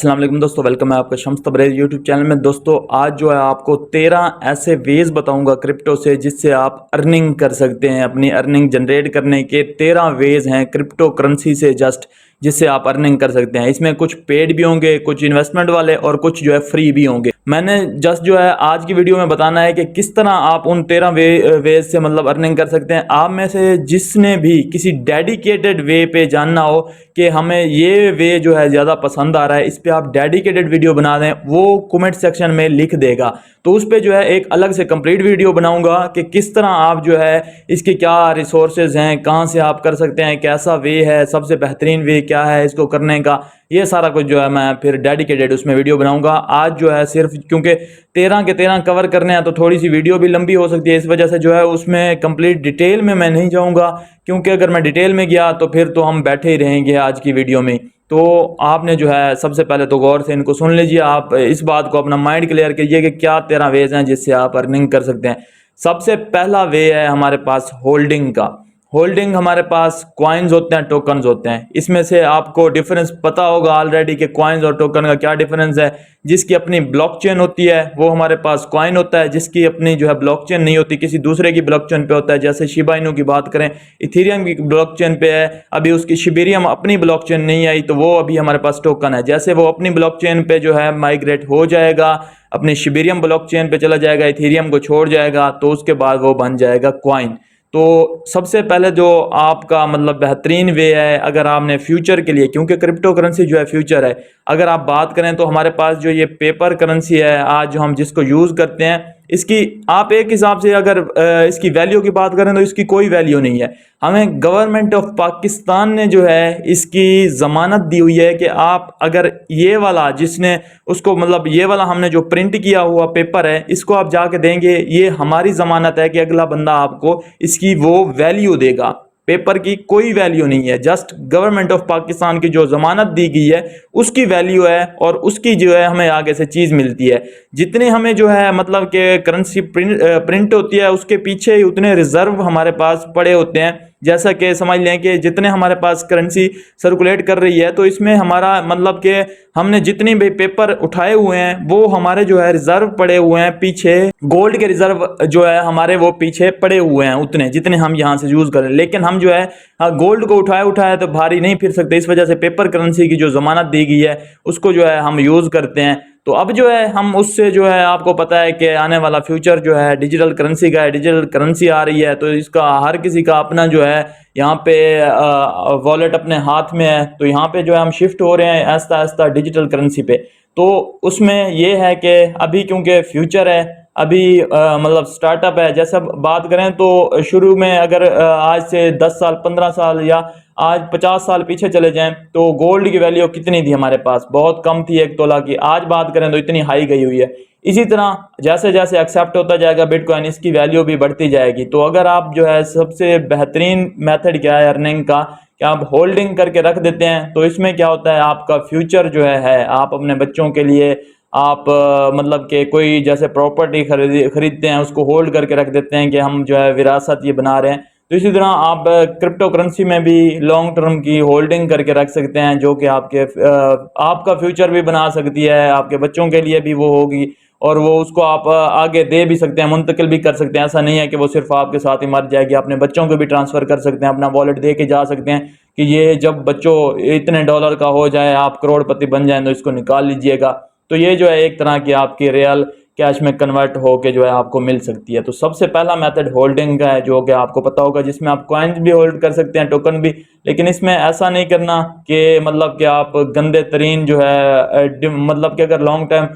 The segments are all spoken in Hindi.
अस्सलाम वालेकुम दोस्तों, वेलकम है आपका शम्स तबरेज़ यूट्यूब चैनल में। दोस्तों आज जो है आपको 13 ऐसे वेज बताऊंगा क्रिप्टो से जिससे आप अर्निंग कर सकते हैं। अपनी अर्निंग जनरेट करने के 13 वेज हैं क्रिप्टो करेंसी से जस्ट जिससे आप अर्निंग कर सकते हैं। इसमें कुछ पेड भी होंगे, कुछ इन्वेस्टमेंट वाले और कुछ जो है फ्री भी होंगे। मैंने जस्ट जो है आज की वीडियो में बताना है कि किस तरह आप उन 13 वेज से मतलब अर्निंग कर सकते हैं। आप में से जिसने भी किसी डेडिकेटेड वे पे जानना हो कि हमें ये वे जो है ज़्यादा पसंद आ रहा है, इस पे आप डेडिकेटेड वीडियो बना दें, वो कमेंट सेक्शन में लिख देगा तो उस पे जो है एक अलग से कंप्लीट वीडियो बनाऊंगा कि किस तरह आप जो है इसके क्या रिसोर्सेज हैं, कहाँ से आप कर सकते हैं, कैसा वे है, सबसे बेहतरीन वे क्या है इसको करने का। ये सारा कुछ जो है मैं फिर डेडिकेटेड उसमें वीडियो बनाऊंगा। आज जो है सिर्फ क्योंकि 13 के 13 कवर करने हैं तो थोड़ी सी वीडियो भी लंबी हो सकती है, इस वजह से जो है उसमें कंप्लीट डिटेल में मैं नहीं जाऊंगा, क्योंकि अगर मैं डिटेल में गया तो फिर तो हम बैठे ही रहेंगे आज की वीडियो में। तो आपने जो है सबसे पहले तो गौर से इनको सुन लीजिए, आप इस बात को अपना माइंड क्लियर कीजिए कि क्या 13 वेज हैं जिससे आप अर्निंग कर सकते हैं। सबसे पहला वे है हमारे पास होल्डिंग का। होल्डिंग हमारे पास कॉइन्स होते हैं, टोकन्स होते हैं। इसमें से आपको डिफरेंस पता होगा ऑलरेडी कि कॉइन्स और टोकन का क्या डिफरेंस है। जिसकी अपनी ब्लॉकचेन होती है वो हमारे पास कॉइन होता है, जिसकी अपनी जो है ब्लॉकचेन नहीं होती, किसी दूसरे की ब्लॉकचेन पे होता है। जैसे शिबा इनू की बात करें, इथेरियम की ब्लॉकचेन पे है, अभी उसकी शिबेरियम अपनी ब्लॉकचेन नहीं आई तो वो अभी हमारे पास टोकन है। जैसे वो अपनी ब्लॉकचेन पे जो है माइग्रेट हो जाएगा, अपनी शिबेरियम ब्लॉकचेन पे चला जाएगा, इथेरियम को छोड़ जाएगा, तो उसके बाद वो बन जाएगा कॉइन। तो सबसे पहले जो आपका मतलब बेहतरीन वे है अगर आपने फ्यूचर के लिए, क्योंकि क्रिप्टो करेंसी जो है फ्यूचर है, अगर आप बात करें तो हमारे पास जो ये पेपर करेंसी है आज जो हम जिसको यूज़ करते हैं, इसकी आप एक हिसाब से अगर इसकी वैल्यू की बात करें तो इसकी कोई वैल्यू नहीं है। हमें गवर्नमेंट ऑफ पाकिस्तान ने जो है इसकी ज़मानत दी हुई है कि आप अगर ये वाला जिसने उसको मतलब ये वाला हमने जो प्रिंट किया हुआ पेपर है इसको आप जाके देंगे, ये हमारी ज़मानत है कि अगला बंदा आपको इसकी वो वैल्यू देगा। पेपर की कोई वैल्यू नहीं है, जस्ट गवर्नमेंट ऑफ पाकिस्तान की जो जमानत दी गई है उसकी वैल्यू है और उसकी जो है हमें आगे से चीज़ मिलती है। जितने हमें जो है मतलब कि करेंसी प्रिंट होती है उसके पीछे ही उतने रिजर्व हमारे पास पड़े होते हैं। जैसा कि समझ लें कि जितने हमारे पास करेंसी सर्कुलेट कर रही है तो इसमें हमारा मतलब कि हमने जितनी भी पेपर उठाए हुए हैं वो हमारे जो है रिजर्व पड़े हुए हैं पीछे, गोल्ड के रिजर्व जो है हमारे वो पीछे पड़े हुए हैं उतने जितने हम यहाँ से यूज करें। लेकिन हम जो है गोल्ड को उठाए तो भारी नहीं फिर सकते, इस वजह से पेपर करेंसी की जो जमानत दी गई है उसको जो है हम यूज करते हैं। तो अब जो है हम उससे जो है आपको पता है कि आने वाला फ्यूचर जो है डिजिटल करेंसी का है, डिजिटल करेंसी आ रही है तो इसका हर किसी का अपना जो है यहाँ पे वॉलेट अपने हाथ में है। तो यहाँ पे जो है हम शिफ्ट हो रहे हैं आहिस्ता आहिस्ता डिजिटल करेंसी पे। तो उसमें ये है कि अभी क्योंकि फ्यूचर है, अभी मतलब स्टार्टअप है। जैसे बात करें तो शुरू में अगर आज से 10 साल 15 साल या आज 50 साल पीछे चले जाएं तो गोल्ड की वैल्यू कितनी थी हमारे पास, बहुत कम थी 1 तोला की। आज बात करें तो इतनी हाई गई हुई है। इसी तरह जैसे जैसे एक्सेप्ट होता जाएगा बिटकॉइन, इसकी वैल्यू भी बढ़ती जाएगी। तो अगर आप जो है सबसे बेहतरीन मेथड क्या है अर्निंग का, कि आप होल्डिंग करके रख देते हैं तो इसमें क्या होता है आपका फ्यूचर जो है आप अपने बच्चों के लिए आप मतलब कि कोई जैसे प्रॉपर्टी खरीदते हैं उसको होल्ड करके रख देते हैं कि हम जो है विरासत ये बना रहे हैं। तो इसी तरह आप क्रिप्टो करेंसी में भी लॉन्ग टर्म की होल्डिंग करके रख सकते हैं जो कि आपका फ्यूचर भी बना सकती है, आपके बच्चों के लिए भी वो होगी और वो उसको आप आगे दे भी सकते हैं, मुंतकिल भी कर सकते हैं। ऐसा नहीं है कि वो सिर्फ आपके साथ ही मर जाएगी, अपने बच्चों को भी ट्रांसफ़र कर सकते हैं, अपना वॉलेट दे के जा सकते हैं कि ये जब बच्चों इतने डॉलर का हो जाए, आप करोड़पति बन जाएं तो इसको निकाल लीजिएगा। तो ये जो है एक तरह की आपकी रियल कैश में कन्वर्ट होके जो है आपको मिल सकती है। तो सबसे पहला मेथड होल्डिंग का है जो कि आपको पता होगा, जिसमें आप कॉइन्स भी होल्ड कर सकते हैं, टोकन भी। लेकिन इसमें ऐसा नहीं करना कि मतलब कि आप गंदे तरीन जो है मतलब कि अगर लॉन्ग टाइम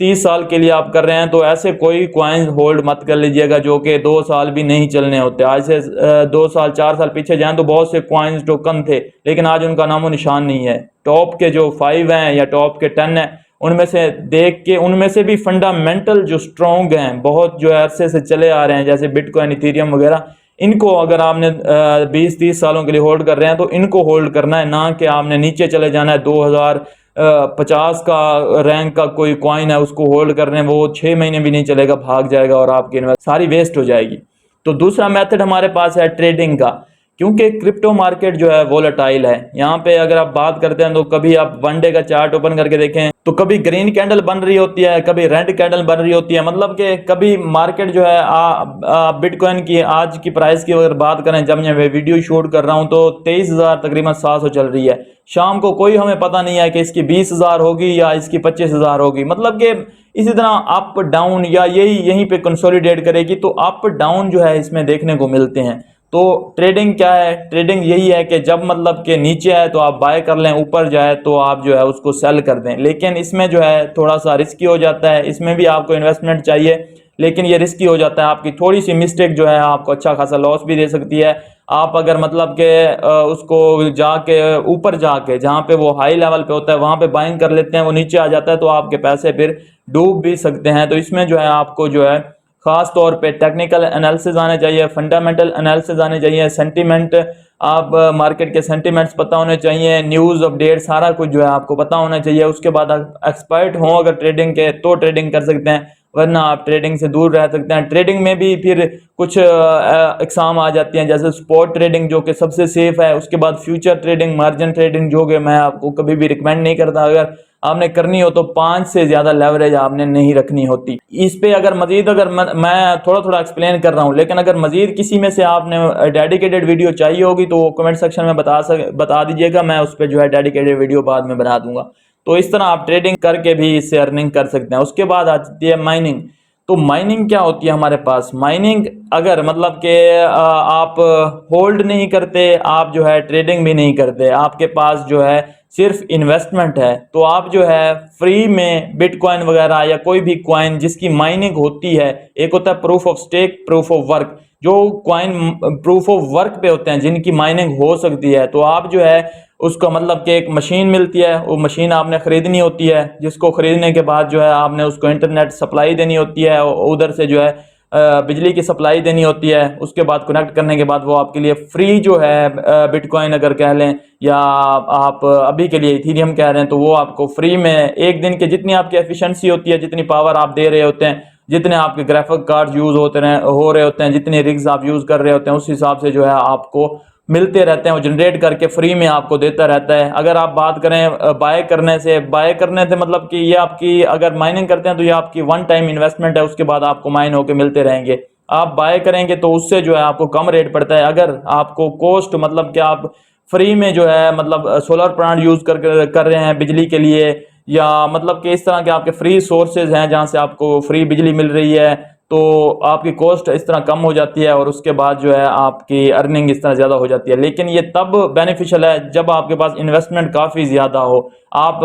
30 साल के लिए आप कर रहे हैं तो ऐसे कोई कॉइन्स होल्ड मत कर लीजिएगा जो कि 2 साल भी नहीं चलने होते। आज से 2 साल 4 साल पीछे जाएं तो बहुत से कॉइन्स टोकन थे लेकिन आज उनका नामो निशान नहीं है। टॉप के जो 5 हैं या टॉप के 10 हैं उनमें से देख के, उनमें से भी फंडामेंटल जो स्ट्रॉन्ग हैं बहुत जो अरसे से चले आ रहे हैं जैसे बिटकॉइन इथेरियम वगैरह, इनको अगर आपने 20-30 सालों के लिए होल्ड कर रहे हैं तो इनको होल्ड करना है, ना कि आपने नीचे चले जाना है। 2050 का रैंक का कोई कॉइन है उसको होल्ड कर रहे हैं, वो 6 महीने भी नहीं चलेगा, भाग जाएगा और आपकी इन्वेस्ट सारी वेस्ट हो जाएगी। तो दूसरा मेथड हमारे पास है ट्रेडिंग का, क्योंकि क्रिप्टो मार्केट जो है वोलेटाइल है। यहाँ पे अगर आप बात करते हैं तो कभी आप वन डे का चार्ट ओपन करके देखें तो कभी ग्रीन कैंडल बन रही होती है, कभी रेड कैंडल बन रही होती है। मतलब कि कभी मार्केट जो है बिटकॉइन की आज की प्राइस की अगर बात करें, जब मैं वीडियो शूट कर रहा हूँ तो 23,000 तकरीबन 700 चल रही है। शाम को कोई हमें पता नहीं है कि इसकी 20,000 होगी या इसकी 25,000 होगी। मतलब कि इसी तरह अप डाउन या यही यहीं पे कंसोलिडेट करेगी। तो अप डाउन जो है इसमें देखने को मिलते हैं। तो ट्रेडिंग क्या है? ट्रेडिंग यही है कि जब मतलब के नीचे आए तो आप बाय कर लें, ऊपर जाए तो आप जो है उसको सेल कर दें। लेकिन इसमें जो है थोड़ा सा रिस्की हो जाता है, इसमें भी आपको इन्वेस्टमेंट चाहिए, लेकिन ये रिस्की हो जाता है। आपकी थोड़ी सी मिस्टेक जो है आपको अच्छा खासा लॉस भी दे सकती है। आप अगर मतलब के उसको जाके ऊपर जाके जहाँ पे वो हाई लेवल पे होता है वहाँ पे बाइंग कर लेते हैं, वो नीचे आ जाता है तो आपके पैसे फिर डूब भी सकते हैं। तो इसमें जो है आपको जो है खास तौर पे टेक्निकल एनालिसिस आने चाहिए, फंडामेंटल एनालिसिस आने चाहिए, सेंटीमेंट, आप मार्केट के सेंटीमेंट्स पता होने चाहिए, न्यूज़ अपडेट सारा कुछ जो है आपको पता होना चाहिए। उसके बाद आप एक्सपर्ट हों अगर ट्रेडिंग के तो ट्रेडिंग कर सकते हैं, वरना आप ट्रेडिंग से दूर रह सकते हैं। ट्रेडिंग में भी फिर कुछ एग्जाम आ जाती हैं, जैसे स्पॉट ट्रेडिंग जो कि सबसे सेफ है। उसके बाद फ्यूचर ट्रेडिंग, मार्जिन ट्रेडिंग, जो कि मैं आपको कभी भी रिकमेंड नहीं करता। अगर आपने करनी हो तो 5 से ज़्यादा लेवरेज आपने नहीं रखनी होती। इस पे अगर मजीद अगर मैं थोड़ा थोड़ा एक्सप्लेन कर रहा हूँ, लेकिन अगर मजीद किसी में से आपने डेडिकेटेड वीडियो चाहिए होगी तो कमेंट सेक्शन में बता दीजिएगा, मैं उस पर जो है डेडिकेटेड वीडियो बाद में बना दूंगा। तो इस तरह आप ट्रेडिंग करके भी इससे अर्निंग कर सकते हैं। उसके बाद आती है माइनिंग। तो माइनिंग क्या होती है हमारे पास? माइनिंग अगर मतलब कि आप होल्ड नहीं करते, आप जो है ट्रेडिंग भी नहीं करते, आपके पास जो है सिर्फ इन्वेस्टमेंट है, तो आप जो है फ्री में बिटकॉइन वगैरह या कोई भी कॉइन जिसकी माइनिंग होती है, एक होता है proof of stake, proof of work, जो कॉइन प्रूफ ऑफ वर्क पे होते हैं जिनकी माइनिंग हो सकती है, तो आप जो है उसका मतलब कि एक मशीन मिलती है, वो मशीन आपने खरीदनी होती है, जिसको खरीदने के बाद जो है आपने उसको इंटरनेट सप्लाई देनी होती है, उधर से जो है बिजली की सप्लाई देनी होती है। उसके बाद कनेक्ट करने के बाद वो आपके लिए फ्री जो है बिटकॉइन अगर कह लें, या आप अभी के लिए इथीरियम कह रहे हैं, तो वो आपको फ्री में एक दिन के जितनी आपकी एफिशिएंसी होती है, जितनी पावर आप दे रहे होते हैं, जितने आपके ग्राफिक कार्ड यूज हो रहे होते हैं, जितने रिग्स आप यूज कर रहे होते हैं, उस हिसाब से जो है आपको मिलते रहते हैं। वो जनरेट करके फ्री में आपको देता रहता है। अगर आप बात करें बाय करने से, मतलब कि ये आपकी अगर माइनिंग करते हैं तो ये आपकी वन टाइम इन्वेस्टमेंट है, उसके बाद आपको माइन होके मिलते रहेंगे। आप बाय करेंगे तो उससे जो है आपको कम रेट पड़ता है। अगर आपको कॉस्ट मतलब कि आप फ्री में जो है मतलब सोलर प्लांट यूज कर रहे हैं बिजली के लिए, या मतलब कि इस तरह के आपके फ्री सोर्सेज हैं जहां से आपको फ्री बिजली मिल रही है, तो आपकी कॉस्ट इस तरह कम हो जाती है और उसके बाद जो है आपकी अर्निंग इस तरह ज़्यादा हो जाती है। लेकिन ये तब बेनिफिशियल है जब आपके पास इन्वेस्टमेंट काफ़ी ज़्यादा हो। आप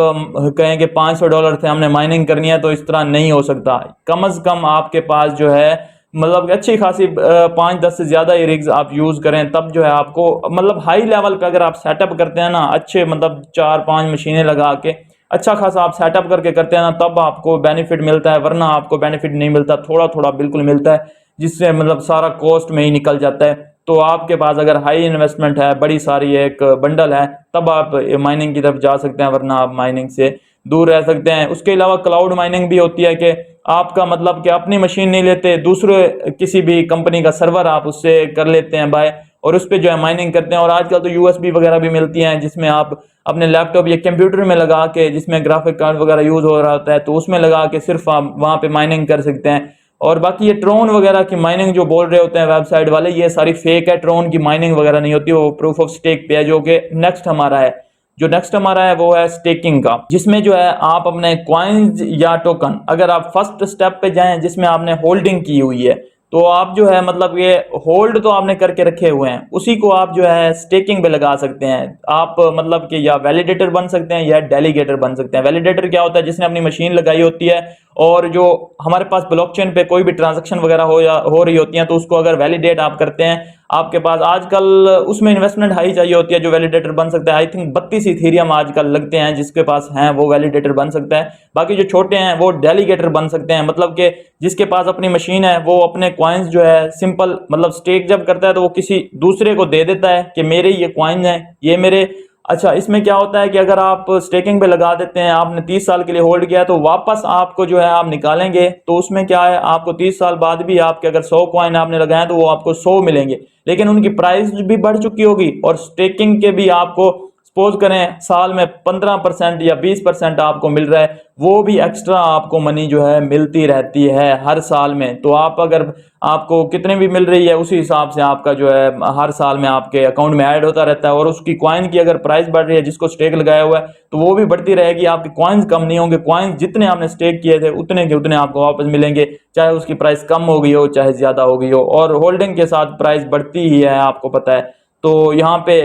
कहें कि $500 थे हमने माइनिंग करनी है, तो इस तरह नहीं हो सकता। कम से कम आपके पास जो है मतलब अच्छी खासी 5-10 से ज़्यादा ही रिग्स आप यूज़ करें, तब जो है आपको मतलब हाई लेवल का अगर आप सेटअप करते हैं ना, अच्छे मतलब 4-5 मशीनें लगा के अच्छा खासा आप सेटअप करके करते हैं ना, तब आपको बेनिफिट मिलता है, वरना आपको बेनिफिट नहीं मिलता। थोड़ा थोड़ा बिल्कुल मिलता है, जिससे मतलब सारा कॉस्ट में ही निकल जाता है। तो आपके पास अगर हाई इन्वेस्टमेंट है, बड़ी सारी एक बंडल है, तब आप माइनिंग की तरफ जा सकते हैं, वरना आप माइनिंग से दूर रह सकते हैं। उसके अलावा क्लाउड माइनिंग भी होती है कि आपका मतलब कि अपनी मशीन नहीं लेते, दूसरे किसी भी कंपनी का सर्वर आप उससे कर लेते हैं बाय, और उस पर जो है माइनिंग करते हैं। और आजकल तो यूएसबी वगैरह भी मिलती हैं जिसमें आप अपने लैपटॉप या कंप्यूटर में लगा के, जिसमें ग्राफिक कार्ड वगैरह यूज हो रहा होता है, तो उसमें लगा के सिर्फ आप वहाँ पे माइनिंग कर सकते हैं। और बाकी ये ट्रोन वगैरह की माइनिंग जो बोल रहे होते हैं वेबसाइट वाले, ये सारी फेक है। ट्रोन की माइनिंग वगैरह नहीं होती, वो प्रूफ ऑफ स्टेक पे है, जो कि नेक्स्ट हमारा है। जो नेक्स्ट हमारा है वो है स्टेकिंग का, जिसमें जो है आप अपने कॉइन्स या टोकन, अगर आप फर्स्ट स्टेप पे जाएं जिसमें आपने होल्डिंग की हुई है, तो आप जो है मतलब ये होल्ड तो आपने करके रखे हुए हैं, उसी को आप जो है स्टेकिंग पे लगा सकते हैं। आप मतलब कि या वैलिडेटर बन सकते हैं या डेलीगेटर बन सकते हैं। वैलिडेटर क्या होता है? जिसने अपनी मशीन लगाई होती है और जो हमारे पास ब्लॉकचेन पे कोई भी ट्रांजैक्शन वगैरह हो रही होती है, तो उसको अगर वैलिडेट आप करते हैं, आपके पास आजकल उसमें इन्वेस्टमेंट हाई चाहिए होती है, जो वैलिडेटर बन सकता है। आई थिंक 32 इथेरियम आजकल लगते हैं, जिसके पास हैं वो वैलिडेटर बन सकता है। बाकी जो छोटे हैं वो डेलीगेटर बन सकते हैं, मतलब कि जिसके पास अपनी मशीन है वो अपने कॉइन्स जो है सिंपल मतलब स्टेक जब करता है तो वो किसी दूसरे को दे देता है कि मेरे ये कॉइन है, ये मेरे अच्छा, इसमें क्या होता है कि अगर आप स्टेकिंग पे लगा देते हैं, आपने 30 साल के लिए होल्ड किया है, तो वापस आपको जो है आप निकालेंगे तो उसमें क्या है, आपको 30 साल बाद भी आपके अगर 100 कॉइन आपने लगाए तो वो आपको 100 मिलेंगे, लेकिन उनकी प्राइस भी बढ़ चुकी होगी और स्टेकिंग के भी आपको सपोज करें साल में 15% या 20% आपको मिल रहा है, वो भी एक्स्ट्रा आपको मनी जो है मिलती रहती है हर साल में। तो आप अगर आपको कितने भी मिल रही है उसी हिसाब से आपका जो है हर साल में आपके अकाउंट में ऐड होता रहता है, और उसकी कॉइन की अगर प्राइस बढ़ रही है जिसको स्टेक लगाया हुआ है तो वो भी बढ़ती रहेगी, आपके कॉइन्स कम नहीं होंगे, कॉइन्स जितने आपने स्टेक किए थे उतने के उतने आपको वापस मिलेंगे, चाहे उसकी प्राइस कम हो गई हो चाहे ज्यादा हो गई हो, और होल्डिंग के साथ प्राइस बढ़ती ही है, आपको पता है। तो यहाँ पे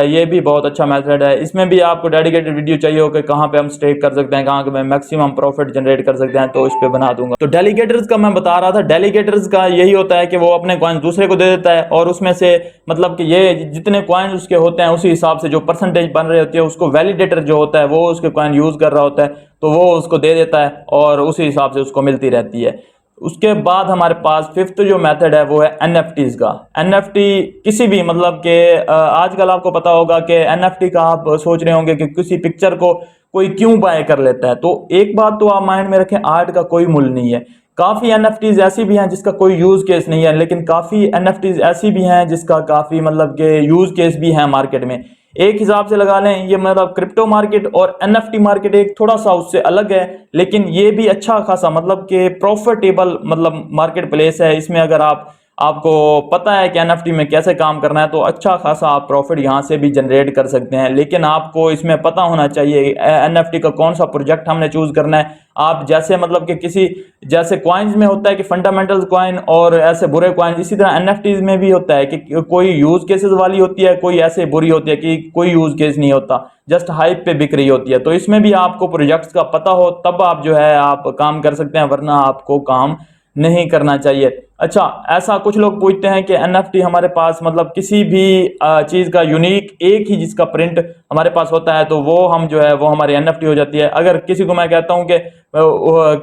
ये भी बहुत अच्छा मेथड है। इसमें भी आपको डेडिकेटेड वीडियो चाहिए हो कि कहाँ पे हम स्टेक कर सकते हैं, कहाँ पे मैक्सिमम प्रॉफिट जनरेट कर सकते हैं, तो इस पे बना दूंगा। तो डेलीगेटर्स का मैं बता रहा था, डेलीगेटर्स का यही होता है कि वो अपने कॉइन दूसरे को दे देता है और उसमें से मतलब कि ये जितने कॉइन उसके होते हैं उसी हिसाब से जो परसेंटेज बन रही होती है उसको वैलिडेटर जो होता है वो उसके कॉइन यूज कर रहा होता है तो वो उसको दे देता है और उसी हिसाब से उसको मिलती रहती है। उसके बाद हमारे पास फिफ्थ जो मेथड है वो है एनएफटीज का। एनएफटी किसी भी मतलब कि आजकल आपको पता होगा कि एनएफटी का आप सोच रहे होंगे कि किसी पिक्चर को कोई क्यों बाय कर लेता है, तो एक बात तो आप माइंड में रखें, आर्ट का कोई मूल्य नहीं है। काफी एनएफटीज ऐसी भी हैं जिसका कोई यूज केस नहीं है, लेकिन काफी एनएफटीज ऐसी भी हैं जिसका काफी मतलब के यूज केस भी है मार्केट में। एक हिसाब से लगा लें ये मतलब क्रिप्टो मार्केट और एनएफटी मार्केट एक थोड़ा सा उससे अलग है, लेकिन ये भी अच्छा खासा मतलब कि प्रॉफिटेबल मतलब मार्केट प्लेस है। इसमें अगर आपको पता है कि एनएफटी में कैसे काम करना है तो अच्छा खासा आप प्रॉफिट यहाँ से भी जनरेट कर सकते हैं, लेकिन आपको इसमें पता होना चाहिए एनएफटी का कौन सा प्रोजेक्ट हमने चूज करना है। आप जैसे मतलब कि किसी जैसे कॉइन्स में होता है कि फंडामेंटल कॉइन और ऐसे बुरे कॉइन, इसी तरह एनएफटीज में भी होता है कि कोई यूज केसेस वाली होती है, कोई ऐसे बुरी होती है कि कोई यूज केस नहीं होता, जस्ट हाइप पे बिक रही होती है। तो इसमें भी आपको प्रोजेक्ट्स का पता हो तब आप जो है आप काम कर सकते हैं, वरना आपको काम नहीं करना चाहिए। अच्छा, ऐसा कुछ लोग पूछते हैं कि एनएफटी हमारे पास मतलब किसी भी चीज का यूनिक एक ही जिसका प्रिंट हमारे पास होता है तो वो हम जो है वो हमारी एनएफटी हो जाती है। अगर किसी को मैं कहता हूं कि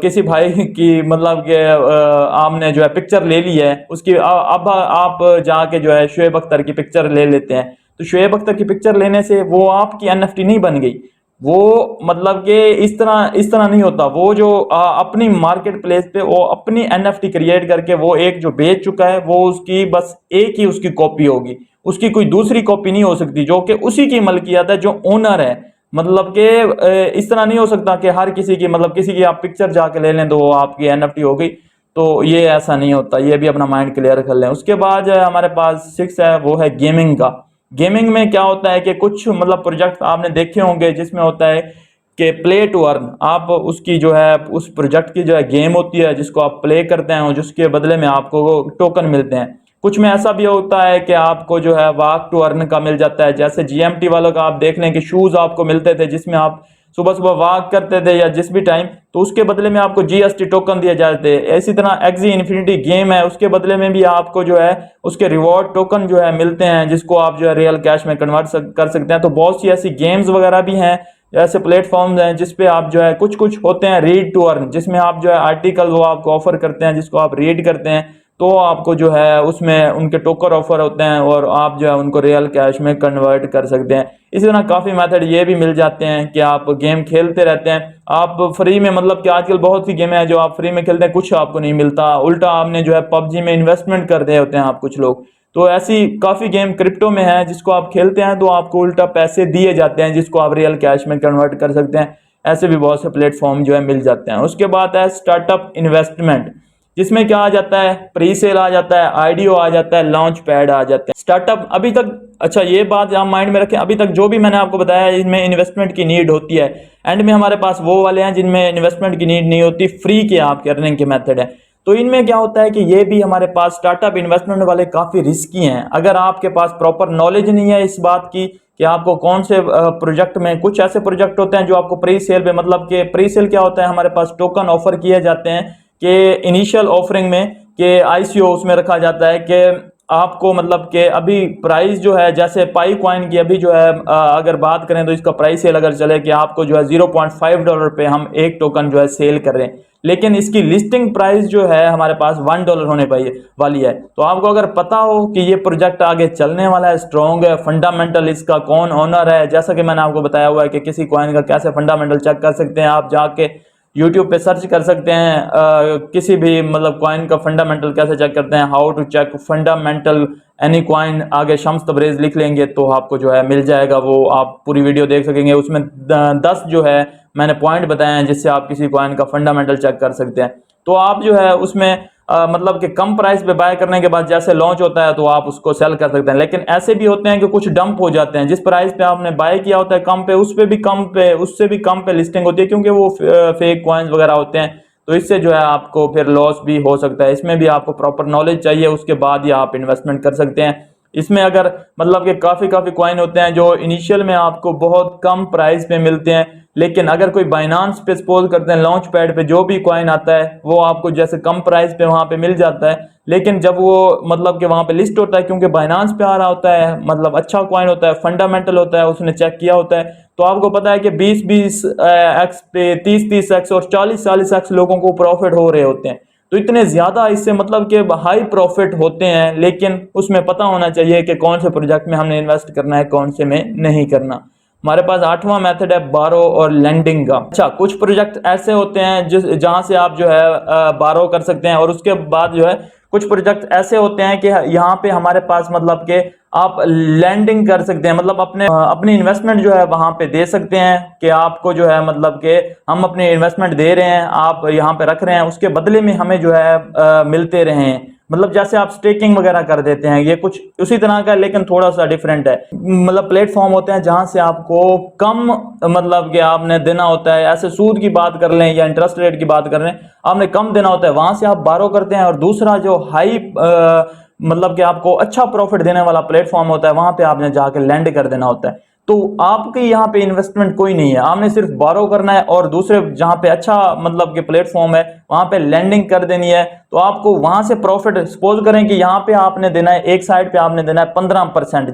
किसी भाई की मतलब कि आपने जो है पिक्चर ले ली है उसकी, अब आप जाके जो है शुएब अख्तर की पिक्चर ले लेते हैं, तो शुएब अख्तर की पिक्चर लेने से वो आपकी एनएफटी नहीं बन गई। वो मतलब कि इस तरह नहीं होता। वो जो अपनी मार्केट प्लेस पे वो अपनी एनएफटी क्रिएट करके वो एक जो बेच चुका है वो उसकी बस एक ही उसकी कॉपी होगी, उसकी कोई दूसरी कॉपी नहीं हो सकती जो कि उसी की मलकियत है, जो ओनर है। मतलब कि इस तरह नहीं हो सकता कि हर किसी की मतलब किसी की आप पिक्चर जाके ले लें तो वो आपकी एनएफटी हो गई, तो ये ऐसा नहीं होता। ये भी अपना माइंड क्लियर कर लें। उसके बाद हमारे पास सिक्स है वो है गेमिंग का। गेमिंग में क्या होता है कि कुछ मतलब प्रोजेक्ट आपने देखे होंगे जिसमें होता है कि प्ले टू अर्न, आप उसकी जो है उस प्रोजेक्ट की जो है गेम होती है जिसको आप प्ले करते हैं और जिसके बदले में आपको वो टोकन मिलते हैं। कुछ में ऐसा भी होता है कि आपको जो है वॉक टू अर्न का मिल जाता है, जैसे जीएमटी वालों का आप देख लें कि शूज आपको मिलते थे जिसमें आप सुबह सुबह वॉक करते थे या जिस भी टाइम, तो उसके बदले में आपको जीएसटी टोकन दिए जाते हैं। इसी तरह एक्सी इन्फिनिटी गेम है, उसके बदले में भी आपको जो है उसके रिवॉर्ड टोकन जो है मिलते हैं जिसको आप जो है रियल कैश में कन्वर्ट कर सकते हैं। तो बहुत सी ऐसी गेम्स वगैरह भी हैं, ऐसे प्लेटफॉर्म्स हैं जिसपे आप जो है कुछ कुछ होते हैं रीड टू अर्न, जिसमें आप जो है आर्टिकल वो आपको ऑफर करते हैं जिसको आप रीड करते हैं तो आपको जो है उसमें उनके टोकन ऑफर होते हैं और आप जो है उनको रियल कैश में कन्वर्ट कर सकते हैं। इसी तरह काफ़ी मेथड ये भी मिल जाते हैं कि आप गेम खेलते रहते हैं आप फ्री में, मतलब कि आजकल बहुत सी गेमें हैं जो आप फ्री में खेलते हैं, कुछ आपको नहीं मिलता, उल्टा आपने जो है पबजी में इन्वेस्टमेंट कर रहे होते हैं आप कुछ लोग। तो ऐसी काफ़ी गेम क्रिप्टो में है जिसको आप खेलते हैं तो आपको उल्टा पैसे दिए जाते हैं जिसको आप रियल कैश में कन्वर्ट कर सकते हैं। ऐसे भी बहुत से प्लेटफॉर्म जो है मिल जाते हैं। उसके बाद है स्टार्टअप इन्वेस्टमेंट, जिसमें क्या आ जाता है, प्री सेल आ जाता है, आईडीओ आ जाता है, लॉन्च पैड आ जाते हैं। स्टार्टअप अभी तक, अच्छा ये बात आप माइंड में रखें, अभी तक जो भी मैंने आपको बताया है इनमें इन्वेस्टमेंट की नीड होती है। एंड में हमारे पास वो वाले हैं जिनमें इन्वेस्टमेंट की नीड नहीं होती, फ्री के आपके अर्निंग के मेथड है। तो इनमें क्या होता है कि ये भी हमारे पास स्टार्टअप इन्वेस्टमेंट वाले काफी रिस्की हैं। अगर आपके पास प्रॉपर नॉलेज नहीं है इस बात की कि आपको कौन से प्रोजेक्ट में, कुछ ऐसे प्रोजेक्ट होते हैं जो आपको प्री सेल पे, मतलब कि प्री सेल क्या होता है, हमारे पास टोकन ऑफर किए जाते हैं कि इनिशियल ऑफरिंग में कि आईसीओ उसमें रखा जाता है कि आपको मतलब कि अभी प्राइस जो है जैसे पाई कॉइन की अभी जो है अगर बात करें तो इसका प्राइस सेल अगर चले कि आपको जो है $0.5 पे हम एक टोकन जो है सेल कर रहे हैं, लेकिन इसकी लिस्टिंग प्राइस जो है हमारे पास $1 होने वाली है। तो आपको अगर पता हो कि ये प्रोजेक्ट आगे चलने वाला है, स्ट्रॉन्ग है, फंडामेंटल इसका कौन ओनर है, जैसा कि मैंने आपको बताया हुआ है कि किसी कॉइन का कैसे फंडामेंटल चेक कर सकते हैं, आप जाके यूट्यूब पे सर्च कर सकते हैं किसी भी मतलब कॉइन का फंडामेंटल कैसे चेक करते हैं, how to check fundamental any coin, आगे शम्स तबरेज लिख लेंगे तो आपको जो है मिल जाएगा, वो आप पूरी वीडियो देख सकेंगे। उसमें 10 जो है मैंने पॉइंट बताए हैं जिससे आप किसी कॉइन का फंडामेंटल चेक कर सकते हैं। तो आप जो है उसमें मतलब कि कम प्राइस पे बाय करने के बाद जैसे लॉन्च होता है तो आप उसको सेल कर सकते हैं। लेकिन ऐसे भी होते हैं कि कुछ डंप हो जाते हैं, जिस प्राइस पे आपने बाय किया होता है कम पे, उससे भी कम पे लिस्टिंग होती है, क्योंकि वो फेक कॉइन्स वगैरह होते हैं। तो इससे जो है आपको फिर लॉस भी हो सकता है। इसमें भी आपको प्रॉपर नॉलेज चाहिए, उसके बाद ही आप इन्वेस्टमेंट कर सकते हैं। इसमें अगर मतलब कि काफ़ी कॉइन होते हैं जो इनिशियल में आपको बहुत कम प्राइस पे मिलते हैं, लेकिन अगर कोई बाइनांस पे सपोज करते हैं लॉन्च पैड पे जो भी कॉइन आता है वो आपको जैसे कम प्राइस पे वहाँ पे मिल जाता है, लेकिन जब वो मतलब कि वहाँ पे लिस्ट होता है, क्योंकि बाइनांस पे आ रहा होता है, मतलब अच्छा कॉइन होता है, फंडामेंटल होता है, उसने चेक किया होता है, तो आपको पता है कि 20-20 एक्स पे, 30-30 एक्स और 40-40 एक्स लोगों को प्रॉफिट हो रहे होते हैं। तो इतने ज्यादा इससे मतलब कि हाई प्रॉफिट होते हैं, लेकिन उसमें पता होना चाहिए कि कौन से प्रोजेक्ट में हमने इन्वेस्ट करना है, कौन से में नहीं करना। हमारे पास 8वां मेथड है बारो और लेंडिंग का। अच्छा, कुछ प्रोजेक्ट ऐसे होते हैं जिस जहां से आप जो है बारो कर सकते हैं, और उसके बाद जो है कुछ प्रोजेक्ट ऐसे होते हैं कि यहाँ पे हमारे पास मतलब कि आप लैंडिंग कर सकते हैं, मतलब अपनी इन्वेस्टमेंट जो है वहां पे दे सकते हैं कि आपको जो है मतलब कि हम अपनी इन्वेस्टमेंट दे रहे हैं, आप यहाँ पे रख रहे हैं, उसके बदले में हमें जो है मिलते रहे हैं। मतलब जैसे आप स्टेकिंग वगैरह कर देते हैं, ये कुछ उसी तरह का है लेकिन थोड़ा सा डिफरेंट है। मतलब प्लेटफॉर्म होते हैं जहां से आपको कम मतलब कि आपने देना होता है, ऐसे सूद की बात कर लें या इंटरेस्ट रेट की बात कर लें, आपने कम देना होता है, वहां से आप बारो करते हैं। और दूसरा जो हाई मतलब कि आपको अच्छा प्रॉफिट देने वाला प्लेटफॉर्म होता है, वहां पे आपने जाके लैंड कर देना होता है। तो आपके यहाँ पे इन्वेस्टमेंट कोई नहीं है, आपने सिर्फ बारो करना है और दूसरे जहां पे अच्छा मतलब कि प्लेटफॉर्म है वहां पे लैंडिंग कर देनी है। तो आपको वहां से प्रॉफिट, सपोज करें कि यहाँ पे आपने देना है, एक साइड पे आपने देना है 15%,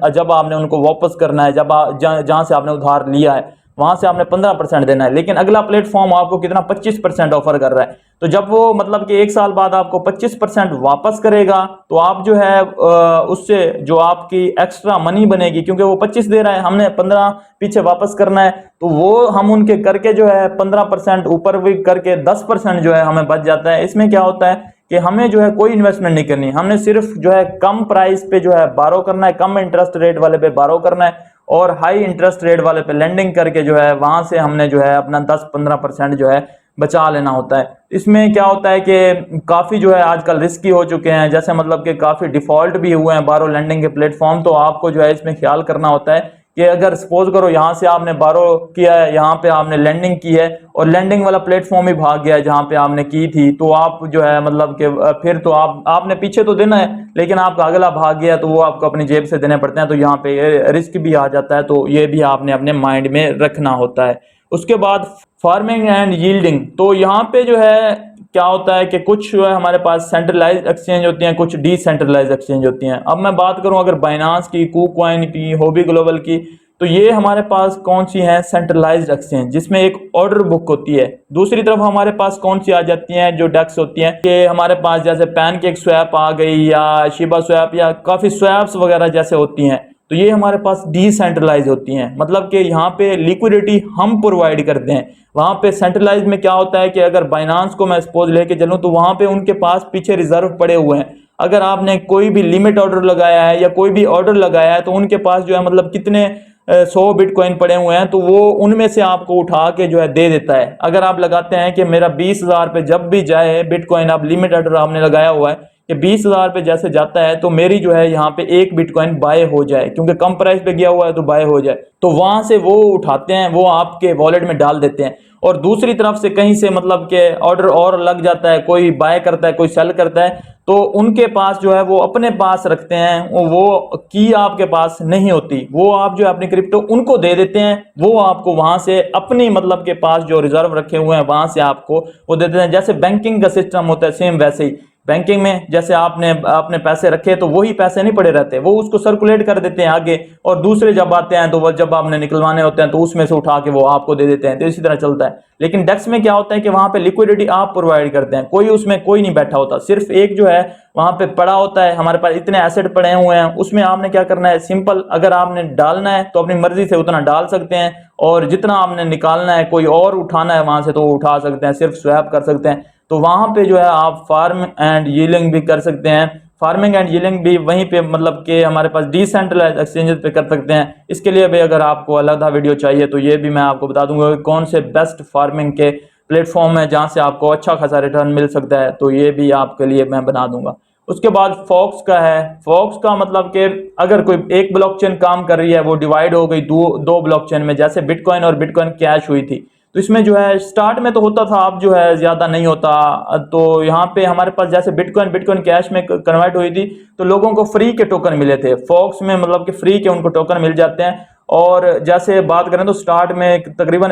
जब आपने उनको वापस करना है, जहां से आपने उधार लिया है वहां से आपने 15% देना है, लेकिन अगला प्लेटफॉर्म आपको कितना 25% ऑफर कर रहा है। तो जब वो मतलब कि एक साल बाद आपको 25% वापस करेगा, तो आप जो है उससे जो आपकी एक्स्ट्रा मनी बनेगी, क्योंकि वो 25 दे रहा है, हमने 15 पीछे वापस करना है, तो वो हम उनके करके जो है 15% ऊपर भी करके 10% जो है हमें बच जाता है। इसमें क्या होता है कि हमें जो है कोई इन्वेस्टमेंट नहीं करनी, हमने सिर्फ जो है कम प्राइस पे जो है बारो करना है, कम इंटरेस्ट रेट वाले पे बारो करना है, और हाई इंटरेस्ट रेट वाले पे लेंडिंग करके जो है वहां से हमने जो है अपना 10-15% जो है बचा लेना होता है। इसमें क्या होता है कि काफ़ी जो है आजकल रिस्की हो चुके हैं, जैसे मतलब कि काफ़ी डिफॉल्ट भी हुए हैं बारो लेंडिंग के प्लेटफॉर्म। तो आपको जो है इसमें ख्याल करना होता है कि अगर सपोज करो यहाँ से आपने बारो किया है, यहाँ पे आपने लैंडिंग की है और लैंडिंग वाला प्लेटफॉर्म ही भाग गया है जहाँ पे आपने की थी, तो आप जो है मतलब कि फिर तो आपने पीछे तो देना है, लेकिन आपका अगला भाग गया तो वो आपको अपनी जेब से देने पड़ते हैं, तो यहाँ पे रिस्क भी आ जाता है। तो ये भी आपने अपने माइंड में रखना होता है। उसके बाद फार्मिंग एंड यील्डिंग। तो यहाँ पे जो है क्या होता है कि कुछ जो है हमारे पास सेंट्रलाइज एक्सचेंज होती हैं, कुछ डिसेंट्रलाइज एक्सचेंज होती हैं। अब मैं बात करूं अगर बाइनांस की, कूकॉइन की, होबी ग्लोबल की, तो ये हमारे पास कौन सी है, सेंट्रलाइज्ड एक्सचेंज, जिसमें एक ऑर्डर बुक होती है। दूसरी तरफ हमारे पास कौन सी आ जाती हैं, जो डेक्स होती हैं, कि हमारे पास जैसे पैनकेक स्वैप आ गई या शिबा स्वैप या काफी स्वैप्स वगैरह जैसे होती हैं। तो ये हमारे पास डिसेंट्रलाइज होती हैं, मतलब कि यहाँ पे लिक्विडिटी हम प्रोवाइड करते हैं। वहां पे सेंट्रलाइज में क्या होता है कि अगर बाइनांस को मैं सपोज लेके चलूं तो वहां पे उनके पास पीछे रिजर्व पड़े हुए हैं। अगर आपने कोई भी लिमिट ऑर्डर लगाया है या कोई भी ऑर्डर लगाया है तो उनके पास जो है मतलब कितने 100 बिटकॉइन पड़े हुए हैं, तो वो उनमें से आपको उठा के जो है दे देता है। अगर आप लगाते हैं कि मेरा 20,000 पे जब भी जाए बिटकॉइन, आप लिमिट ऑर्डर आपने लगाया हुआ है कि 20,000 पे जैसे जाता है तो मेरी जो है यहाँ पे एक बिटकॉइन बाय हो जाए, क्योंकि कम प्राइस पे गया हुआ है तो बाय हो जाए, तो वहां से वो उठाते हैं, वो आपके वॉलेट में डाल देते हैं। और दूसरी तरफ से कहीं से मतलब के ऑर्डर और लग जाता है, कोई बाय करता है, कोई सेल करता है, तो उनके पास जो है वो अपने पास रखते हैं, वो की आपके पास नहीं होती, वो आप जो है अपनी क्रिप्टो उनको दे देते हैं, वो आपको वहां से अपनी मतलब के पास जो रिजर्व रखे हुए हैं वहां से आपको वो दे देते हैं। जैसे बैंकिंग का सिस्टम होता है सेम वैसे ही बैंकिंग में जैसे आपने अपने पैसे रखे तो वही पैसे नहीं पड़े रहते, वो उसको सर्कुलेट कर देते हैं आगे, और दूसरे जब आते हैं तो वो जब आपने निकलवाने होते हैं तो उसमें से उठा के वो आपको दे देते हैं। तो इसी तरह चलता है। लेकिन डेक्स में क्या होता है कि वहां पे लिक्विडिटी आप प्रोवाइड करते हैं, कोई उसमें कोई नहीं बैठा होता, सिर्फ एक जो है वहां पे पड़ा होता है, हमारे पास इतने एसेट पड़े हुए हैं, उसमें आपने क्या करना है, सिंपल अगर आपने डालना है तो अपनी मर्जी से उतना डाल सकते हैं, और जितना आपने निकालना है कोई और उठाना है वहां से तो वो उठा सकते हैं, सिर्फ स्वैप कर सकते हैं। तो वहां पे जो है आप फार्म एंड यील्डिंग भी कर सकते हैं, फार्मिंग एंड यील्डिंग भी वहीं पे मतलब कि हमारे पास डिसेंट्रलाइज एक्सचेंजेस पे कर सकते हैं। इसके लिए भी अगर आपको अलग वीडियो चाहिए तो ये भी मैं आपको बता दूंगा कि कौन से बेस्ट फार्मिंग के प्लेटफॉर्म है जहां से आपको अच्छा खासा रिटर्न मिल सकता है, तो ये भी आपके लिए मैं बना दूंगा। उसके बाद फॉक्स का है। फॉक्स का मतलब कि अगर कोई एक ब्लॉकचेन काम कर रही है, वो डिवाइड हो गई दो ब्लॉकचेन में, जैसे बिटकॉइन और बिटकॉइन कैश हुई थी, तो इसमें जो है स्टार्ट में तो होता था, अब जो है ज्यादा नहीं होता। तो यहाँ पे हमारे पास जैसे बिटकॉइन बिटकॉइन कैश में कन्वर्ट हुई थी तो लोगों को फ्री के टोकन मिले थे फॉक्स में, मतलब कि फ्री के उनको टोकन मिल जाते हैं। और जैसे बात करें तो स्टार्ट में तकरीबन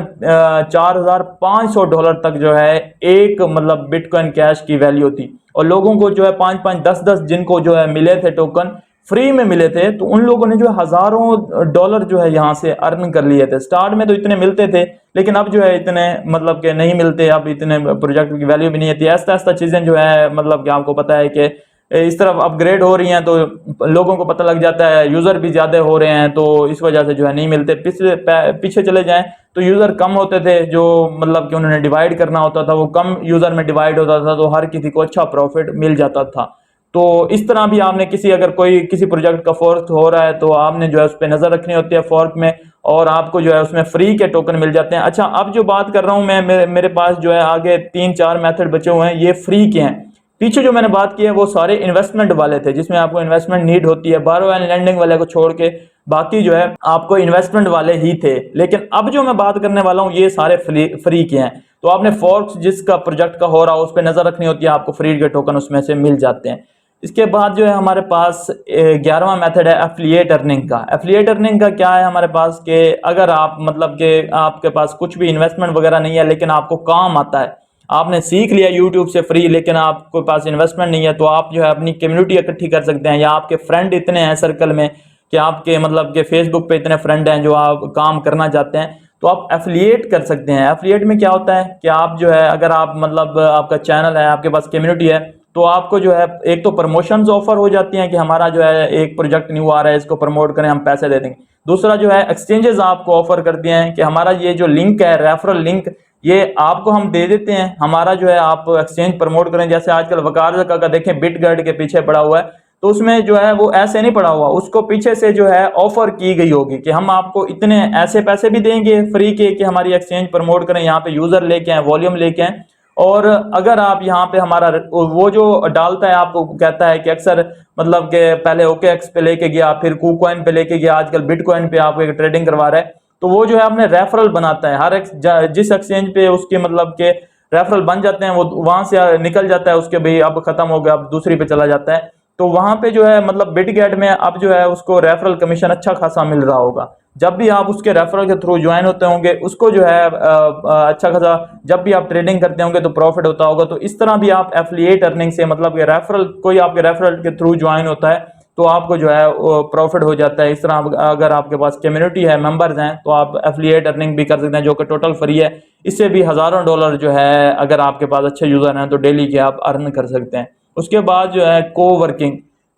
$4,500 तक जो है एक मतलब बिटकॉइन कैश की वैल्यू थी, और लोगों को जो है 5-5 10-10 जिनको जो है मिले थे टोकन फ्री में मिले थे, तो उन लोगों ने जो है हजारों डॉलर जो है यहाँ से अर्न कर लिए थे। स्टार्ट में तो इतने मिलते थे, लेकिन अब जो है इतने मतलब के नहीं मिलते, अब इतने प्रोजेक्ट की वैल्यू भी नहीं होती। ऐसा ऐसा चीजें जो है मतलब कि आपको पता है कि इस तरफ अपग्रेड हो रही हैं, तो लोगों को पता लग जाता है, यूजर भी ज्यादा हो रहे हैं, तो इस वजह से जो है नहीं मिलते। पीछे चले जाएं तो यूजर कम होते थे, जो मतलब कि उन्होंने डिवाइड करना होता था वो कम यूजर में डिवाइड होता था, तो हर किसी को अच्छा प्रॉफिट मिल जाता था। तो इस तरह भी आपने किसी अगर कोई किसी प्रोजेक्ट का फोर्क हो रहा है तो आपने जो है उस पर नजर रखनी होती है फोर्क में, और आपको जो है उसमें फ्री के टोकन मिल जाते हैं। अच्छा, अब जो बात कर रहा हूं मैं, मेरे पास जो है आगे 3-4 मेथड बचे हुए हैं, ये फ्री के हैं। पीछे जो मैंने बात की है वो सारे इन्वेस्टमेंट वाले थे, जिसमें आपको इन्वेस्टमेंट नीड होती है, बारो एंड लैंडिंग वाले को छोड़ के बाकी जो है आपको इन्वेस्टमेंट वाले ही थे। लेकिन अब जो मैं बात करने वाला हूँ ये सारे फ्री के हैं। तो आपने फोर्क्स जिसका प्रोजेक्ट का हो रहा हो उस पर नजर रखनी होती है, आपको फ्री के टोकन उसमें से मिल जाते हैं। इसके बाद जो है हमारे पास 11वां मेथड है एफिलिएट अर्निंग का। एफिलिएट अर्निंग का क्या है हमारे पास कि अगर आप मतलब कि आपके पास कुछ भी इन्वेस्टमेंट वगैरह नहीं है, लेकिन आपको काम आता है, आपने सीख लिया यूट्यूब से फ्री, लेकिन आपके पास इन्वेस्टमेंट नहीं है, तो आप जो है अपनी कम्युनिटी इकट्ठी कर सकते हैं, या आपके फ्रेंड इतने हैं सर्कल में कि आपके मतलब के फेसबुक पे इतने फ्रेंड हैं जो आप काम करना चाहते हैं, तो आप एफिलिएट कर सकते हैं। एफिलिएट में क्या होता है कि आप जो है अगर आप मतलब आपका चैनल है, आपके पास कम्युनिटी है, तो आपको जो है एक तो प्रमोशंस ऑफर हो जाती हैं कि हमारा जो है एक प्रोजेक्ट न्यू आ रहा है, इसको प्रमोट करें, हम पैसे दे देंगे। दूसरा जो है एक्सचेंजेस आपको ऑफर करती हैं कि हमारा ये जो लिंक है रेफरल लिंक, ये आपको हम दे देते हैं, हमारा जो है आप एक्सचेंज प्रमोट करें। जैसे आजकल वकार का देखें बिटगर्ड के पीछे पड़ा हुआ है, तो उसमें जो है वो ऐसे नहीं पड़ा हुआ, उसको पीछे से जो है ऑफर की गई होगी कि हम आपको इतने ऐसे पैसे भी देंगे फ्री के कि हमारी एक्सचेंज प्रमोट करें, यहाँ पे यूजर लेके आए, वॉल्यूम लेके आए। और अगर आप यहाँ पे हमारा वो जो डालता है आपको कहता है कि अक्सर मतलब कि पहले ओके एक्स पे लेके गया, फिर कूकॉइन पे लेके गया, आजकल बिटकॉइन पे आपको एक ट्रेडिंग करवा रहा है, तो वो जो है अपने रेफरल बनाता है हर एक जिस एक्सचेंज पे उसके मतलब के रेफरल बन जाते हैं, वो वहां से निकल जाता है उसके, भाई अब खत्म हो गया, अब दूसरी पे चला जाता है। तो वहां पे जो है मतलब बिटगेट में अब जो है उसको रेफरल कमीशन अच्छा खासा मिल रहा होगा। जब भी आप उसके रेफरल के थ्रू ज्वाइन होते होंगे उसको जो है अच्छा खासा, जब भी आप ट्रेडिंग करते होंगे तो प्रॉफिट होता होगा। तो इस तरह भी आप एफिलिएट अर्निंग से मतलब रेफरल, कोई आपके रेफरल के थ्रू ज्वाइन होता है तो आपको जो है प्रॉफिट हो जाता है। इस तरह अगर आपके पास कम्युनिटी है, मेंबर्स हैं, तो आप एफिलिएट अर्निंग भी कर सकते हैं, जो कि टोटल फ्री है। इससे भी हजारों डॉलर जो है अगर आपके पास अच्छे यूजर हैं तो डेली के आप अर्न कर सकते हैं। उसके बाद जो है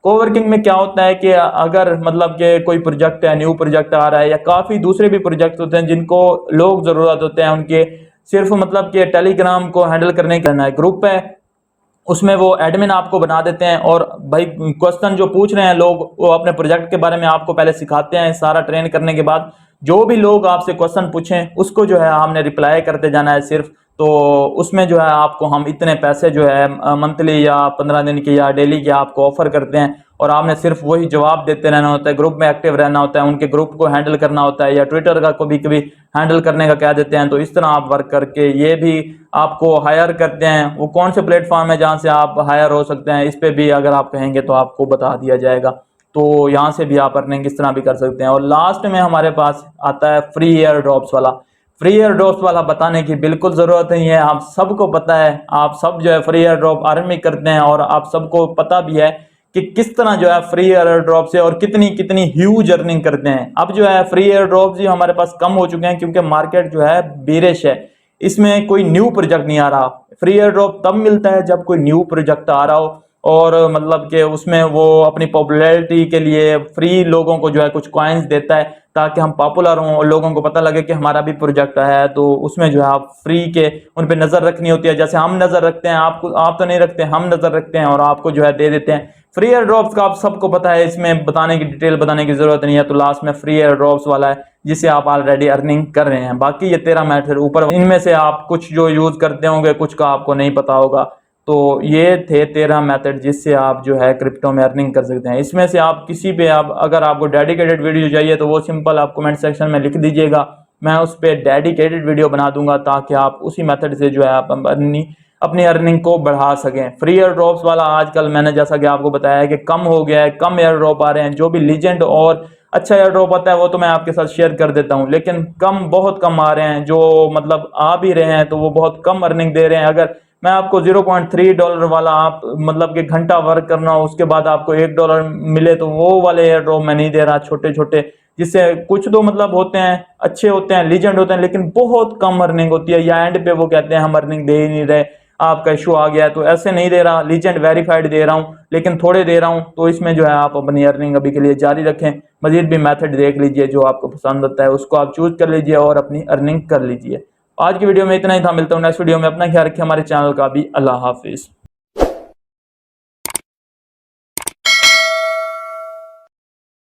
कोवर्किंग में क्या होता है कि अगर मतलब कि कोई प्रोजेक्ट है, न्यू प्रोजेक्ट आ रहा है, या काफी दूसरे भी प्रोजेक्ट होते हैं जिनको लोग जरूरत होते हैं उनके, सिर्फ मतलब कि टेलीग्राम को हैंडल करने का है, ग्रुप है, उसमें वो एडमिन आपको बना देते हैं, और भाई क्वेश्चन जो पूछ रहे हैं लोग वो अपने प्रोजेक्ट के बारे में आपको पहले सिखाते हैं। सारा ट्रेन करने के बाद जो भी लोग आपसे क्वेश्चन पूछें उसको जो है हमने रिप्लाई करते जाना है सिर्फ। तो उसमें जो है आपको हम इतने पैसे जो है मंथली या 15 दिन के या डेली के आपको ऑफर करते हैं, और आपने सिर्फ वही जवाब देते रहना होता है, ग्रुप में एक्टिव रहना होता है, उनके ग्रुप को हैंडल करना होता है, या ट्विटर का कभी कभी हैंडल करने का कह देते हैं। तो इस तरह आप वर्क करके ये भी आपको हायर करते हैं। वो कौन से प्लेटफॉर्म है जहां से आप हायर हो सकते हैं, इस पे भी अगर आप कहेंगे तो आपको बता दिया जाएगा। तो यहाँ से भी आप अर्निंग किस तरह भी कर सकते हैं। और लास्ट में हमारे पास आता है फ्री एयर ड्रॉप्स वाला। फ्री एयर ड्रॉप्स वाला बताने की बिल्कुल ज़रूरत नहीं है, आप सबको पता है, आप सब जो है फ्री एयर ड्रॉप अर्न करते हैं और आप सबको पता भी है कि किस तरह जो है फ्री एयर ड्रॉप से और कितनी कितनी ह्यूज अर्निंग करते हैं। अब जो है फ्री एयर ड्रॉप जी हमारे पास कम हो चुके हैं क्योंकि मार्केट जो है बेरिश है, इसमें कोई न्यू प्रोजेक्ट नहीं आ रहा। फ्री एयर ड्रॉप तब मिलता है जब कोई न्यू प्रोजेक्ट आ रहा हो और मतलब कि उसमें वो अपनी पॉपुलैरिटी के लिए फ्री लोगों को जो है कुछ कॉइन्स देता है ताकि हम पॉपुलर हों और लोगों को पता लगे कि हमारा भी प्रोजेक्ट है। तो उसमें जो है आप फ्री के उन पे नज़र रखनी होती है, जैसे हम नज़र रखते हैं, आपको आप तो नहीं रखते, हम नज़र रखते हैं और आपको जो है दे देते हैं। फ्री एयर ड्रॉप्स का आप सबको पता है, इसमें बताने की डिटेल बताने की जरूरत नहीं है। तो लास्ट में फ्री एयर ड्रॉप्स वाला है जिसे आप ऑलरेडी अर्निंग कर रहे हैं। बाकी ये 13 मेथड ऊपर, इनमें से आप कुछ जो यूज करते होंगे, कुछ का आपको नहीं पता होगा। तो ये थे 13 मेथड जिससे आप जो है क्रिप्टो में अर्निंग कर सकते हैं। इसमें से आप किसी पे आप अगर आपको डेडिकेटेड वीडियो चाहिए तो वो सिंपल आप कमेंट सेक्शन में लिख दीजिएगा, मैं उस पर डेडिकेटेड वीडियो बना दूंगा ताकि आप उसी मेथड से जो है आप अपनी अर्निंग को बढ़ा सकें। फ्री एयर ड्रॉप्स वाला आजकल मैंने जैसा कि आपको बताया है कि कम हो गया है, कम एयर ड्रॉप आ रहे हैं। जो भी लीजेंड और अच्छा एयर ड्रॉप आता है वो तो मैं आपके साथ शेयर कर देता हूं, लेकिन कम, बहुत कम आ रहे हैं। जो मतलब आ भी रहे हैं तो वो बहुत कम अर्निंग दे रहे हैं। अगर मैं आपको $0.3 वाला आप मतलब कि घंटा वर्क करना हो उसके बाद आपको $1 मिले तो वो वाले एयर ड्रॉप मैं नहीं दे रहा, छोटे छोटे, जिससे कुछ तो मतलब होते हैं, अच्छे होते हैं, लीजेंड होते हैं, लेकिन बहुत कम अर्निंग होती है, या एंड पे वो कहते हैं हम अर्निंग दे ही नहीं रहे, आपका इशू आ गया है। तो ऐसे नहीं दे रहा, लीजेंड वेरीफाइड दे रहा हूँ लेकिन थोड़े दे रहा हूँ। तो इसमें जो है आप अपनी अर्निंग अभी के लिए जारी रखें, मजीद भी मेथड देख लीजिए, जो आपको पसंद आता है उसको आप चूज कर लीजिए और अपनी अर्निंग कर लीजिए। आज की वीडियो में इतना ही था, मिलता हूँ नेक्स्ट वीडियो में। अपना ख्याल रखिए, हमारे चैनल का भी। अल्लाह हाफिज।